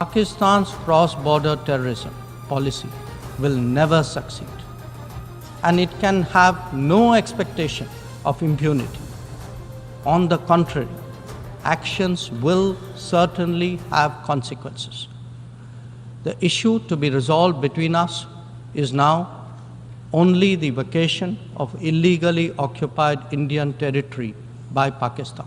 Pakistan's cross-border terrorism policy will never succeed, and it can have no expectation of impunity. On the contrary, actions will certainly have consequences. The issue to be resolved between us is now only the vacation of illegally occupied Indian territory by Pakistan.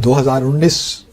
2019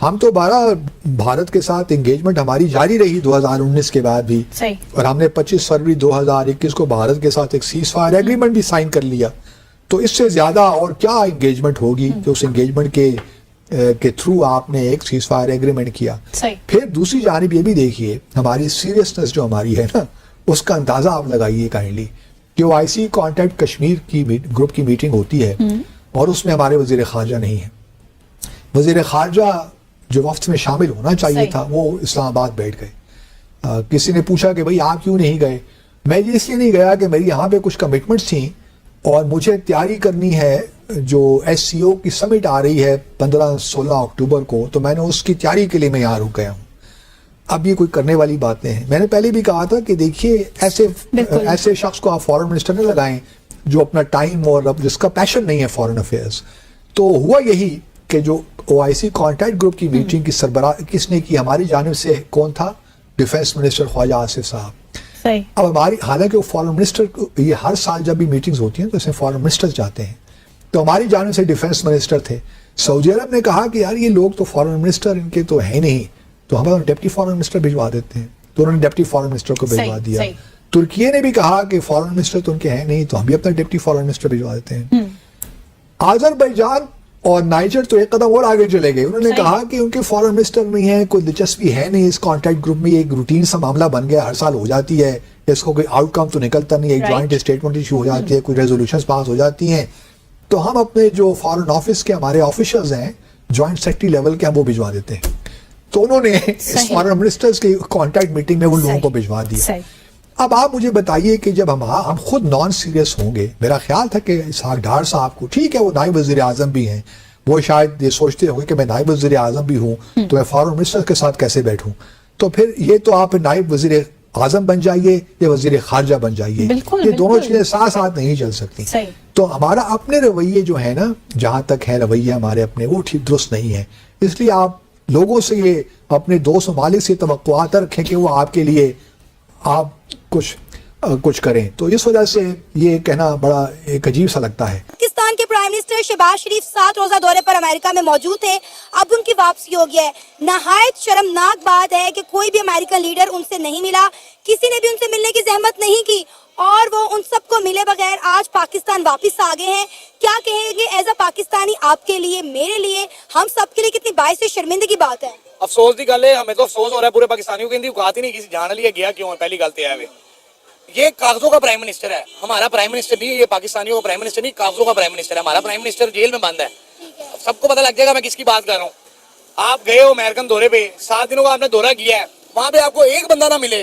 ہم تو بھارت کے ساتھ engagement ہماری جاری رہی 2019 کے بعد بھی, صحیح. اور ہم نے 25 فروری 2021 کو بھارت کے ساتھ ایک سیز فائر ایگریمنٹ بھی سائن کر لیا. تو اس سے زیادہ اور کیا انگیجمنٹ ہوگی کہ اس انگیجمنٹ کے تھرو آپ نے ایک سیز فائر ایگریمنٹ کیا. صحیح. پھر دوسری جانب یہ بھی دیکھیے ہماری سیریسنس جو ہماری ہے نا, اس کا اندازہ آپ لگائیے کائنڈلی کہ او آئی سی کانٹیکٹ کشمیر کی گروپ کی میٹنگ ہوتی ہے اور اس میں ہمارے وزیر خارجہ نہیں ہے. وزیر خارجہ جو وفد میں شامل ہونا چاہیے تھا وہ اسلام آباد بیٹھ گئے. کسی نے پوچھا کہ بھئی آپ کیوں نہیں گئے؟ میں اس لیے نہیں گیا کہ میری یہاں پہ کچھ کمٹمنٹس تھیں اور مجھے تیاری کرنی ہے جو ایس سی او کی سمٹ آ رہی ہے 15-16 اکتوبر کو, تو میں نے اس کی تیاری کے لیے میں یہاں رک گیا ہوں. اب یہ کوئی کرنے والی بات نہیں ہے. میں نے پہلے بھی کہا تھا کہ دیکھیے ایسے شخص کو آپ فارن منسٹر نہ لگائیں جو اپنا ٹائم اور جس کا پیشن نہیں ہے فارن افیئرس. تو ہوا یہی کہ جو او آئی سی کانٹیکٹ گروپ کی میٹنگ کی سربراہ کس نے کی؟ ہماری جانب سے کون تھا؟ ڈیفینس منسٹر خواجہ آصف صاحب. اب ہماری حالانکہ وہ فارن منسٹر, یہ ہر سال جب بھی میٹنگز ہوتی ہیں تو اس میں فارن منسٹر جاتے ہیں, تو ہماری جانب سے ڈیفینس منسٹر تھے. سعودی عرب نے کہا کہ یار یہ لوگ تو فارن منسٹر ان کے تو ہے نہیں, تو ہم ڈپٹی فارن منسٹر بھجوا دیتے ہیں, تو انہوں نے ڈپٹی فارن منسٹر کو بھجوا دیا. ترکیے نے بھی کہا کہ فارن منسٹر تو ان کے ہیں نہیں, تو ہم بھی اپنا ڈپٹی فارن منسٹر بھجوا دیتے ہیں. آذربائیجان اور نائجر تو ایک قدم اور آگے چلے گئے. انہوں نے کہا کہ ان کے فارن منسٹر نہیں ہیں, کوئی دلچسپی ہے نہیں اس کانٹیکٹ گروپ میں, ایک روٹین سا معاملہ بن گیا, ہر سال ہو جاتی ہے, اس کو کوئی آؤٹ کم تو نکلتا نہیں, ایک جوائنٹ اسٹیٹمنٹ ایشو ہو جاتی ہے, کوئی ریزولوشنز پاس ہو جاتی ہیں. تو ہم اپنے جو فارن آفس کے ہمارے آفیشلز ہیں جوائنٹ سیکرٹری لیول کے, ہم وہ بھجوا دیتے ہیں. تو انہوں نے اس فارن منسٹرز کی کانٹیکٹ میٹنگ میں ان لوگوں کو بھجوا دیا. اب آپ مجھے بتائیے کہ جب ہم خود نان سیریس ہوں گے, میرا خیال تھا کہ اسحاق ڈار صاحب کو, ٹھیک ہے وہ نائب وزیر اعظم بھی ہیں, وہ شاید یہ سوچتے ہوں گے کہ میں نائب وزیر اعظم بھی ہوں تو میں فارن منسٹر کے ساتھ کیسے بیٹھوں. تو پھر یہ تو آپ نائب وزیر اعظم بن جائیے یا وزیر خارجہ بن جائیے, یہ دونوں چیزیں ساتھ ساتھ نہیں چل سکتی. تو ہمارا اپنے رویے جو ہے نا, جہاں تک ہے رویے ہمارے اپنے, وہ ٹھیک درست نہیں ہے. اس لیے آپ لوگوں سے یہ اپنے دوست ممالک سے توقعات رکھیں کہ وہ آپ کے لیے آپ کچھ کریں. تو اس وجہ سے یہ کہنا بڑا ایک عجیب سا لگتا ہے. پاکستان کے پرائم منسٹر شہباز شریف 7 روزہ دورے پر امریکہ میں موجود تھے, اب ان کی واپسی ہو گیا ہے. نہایت شرمناک بات ہے کہ کوئی بھی امریکن لیڈر ان سے نہیں ملا, کسی نے بھی ان سے ملنے کی زحمت نہیں کی, اور وہ ان سب کو ملے بغیر آج پاکستان واپس آ گئے ہیں. کیا کہیں گے ایز اے پاکستانی آپ کے لیے, میرے لیے, ہم سب کے لیے کتنی باعث شرمندگی بات ہے. افسوس کی گل ہے, ہمیں تو افسوس ہو رہا ہے پورے پاکستانیوں کی, اوقات ہی نہیں کسی جان لیا گیا کیوں ہے. پہلی گل تو ہے یہ کاغذوں کا پرائم منسٹر ہے, ہمارا پرائم منسٹر نہیں, یہ پاکستانیوں کا پرائم منسٹر نہیں, کاغذوں کا پرائم منسٹر ہے. ہمارا پرائم منسٹر جیل میں بند ہے. سب کو پتہ لگ جائے گا میں کس کی بات کر رہا ہوں. آپ گئے ہو امریکن دورے پہ, 7 دنوں کا آپ نے دورہ کیا ہے, وہاں پہ آپ کو ایک بندہ نہ ملے.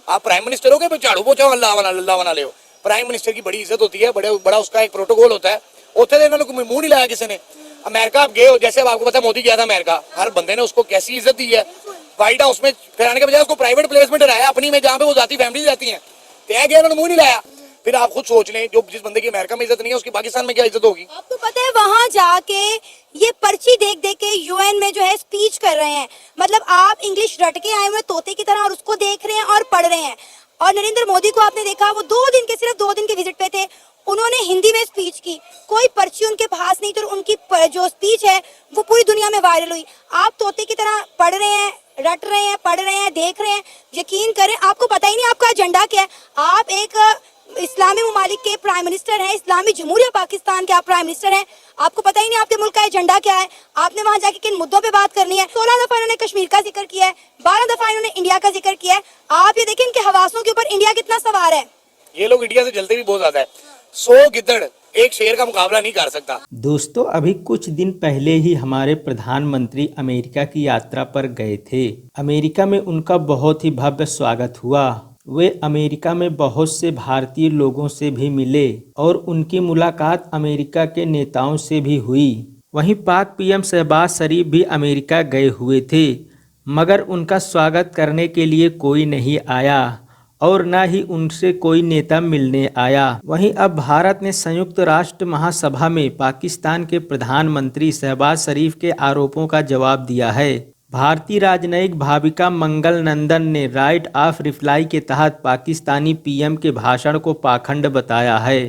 آپ پرائم منسٹر ہو گے, جھاڑو پوچھا اللہ بنا لے ہو. پرائم منسٹر کی بڑی عزت ہوتی ہے, بڑا اس کا ایک پروٹوکول ہوتا ہے. اتنے دن انہوں نے منہ نہیں لایا کسی نے. امریکہ آپ گئے ہو, جیسے اب آپ کو پتا ہے مودی گیا تھا امریکہ, ہر بندے نے اس کو کیسی عزت دی ہے. وائٹ ہاؤس میں کرانے کے بجائے اس کو پرائیویٹ پلیس میں ڈرایا اپنی میں, جہاں پہ وہ ذاتی فیملی رہتی ہیں. طے گیا, انہوں نے منہ نہیں لایا. پھر آپ خود سوچ لیں, جو جس بندے کی امریکہ میں عزت نہیں ہے اس کی پاکستان میں کیا عزت ہوگی. آپ کو پتہ ہے وہاں جا کے یہ پرچی دیکھ کے یو این میں جو ہے اسپیچ کر رہے ہیں, مطلب آپ انگلش رٹ کے آئے ہوئے طوطے کی طرح, اور اس کو دیکھ رہے ہیں اور پڑھ رہے ہیں. اور نریندر مودی کو آپ نے دیکھا, وہ صرف 2 دن کے وزٹ پہ تھے, انہوں نے ہندی میں اسپیچ کی, کوئی پرچی ان کے پاس نہیں, تو ان کی جو اسپیچ ہے وہ پوری دنیا میں وائرل ہوئی. آپ طوطے کی طرح پڑھ رہے ہیں, رٹ رہے ہیں, پڑھ رہے ہیں, دیکھ رہے ہیں. یقین کریں آپ کو پتہ ہی نہیں آپ کا ایجنڈا کیا ہے. آپ ایک اسلامی ممالک کے پرائم منسٹر ہیں, اسلامی جمہوریہ پاکستان کے آپ پرائم منسٹر ہیں, آپ کو پتہ ہی نہیں آپ کے ملک کا ایجنڈا کیا ہے. آپ نے وہاں جا کے کن مدوں پہ بات کرنی ہے. 16 دفعہ انہوں نے کشمیر کا ذکر کیا ہے, 12 دفعہ انہوں نے انڈیا کا ذکر کیا ہے. آپ یہ دیکھیں ان کے حواسوں کے اوپر انڈیا کتنا سوار ہے. یہ لوگ انڈیا سے جلتے بھی بہت زیادہ ہے. 100 گدڑ ایک شیر کا مقابلہ نہیں کر سکتا. دوستو, ابھی کچھ دن پہلے ہی ہمارے پردھان منتری امریکہ کی یاترا پر گئے تھے. امریکہ میں ان کا بہت ہی بھویہ سواگت ہوا. وہ امریکہ میں بہت سے بھارتی لوگوں سے بھی ملے اور ان کی ملاقات امریکہ کے نیتاؤں سے بھی ہوئی. وہیں پاک پی ایم شہباز شریف بھی امریکہ گئے ہوئے تھے, مگر ان کا سواگت کرنے کے لیے کوئی نہیں آیا اور نہ ہی ان سے کوئی نیتا ملنے آیا. وہیں اب بھارت نے سنیکت راشٹر مہا سبھا میں پاکستان کے پردھان منتری شہباز شریف کے آروپوں کا جواب دیا ہے. بھارتی راجنیک بھاویکا منگل نندن نے رائٹ آف ریپلائی کے تحت پاکستانی پی ایم کے بھاشن کو پاکھنڈ بتایا ہے.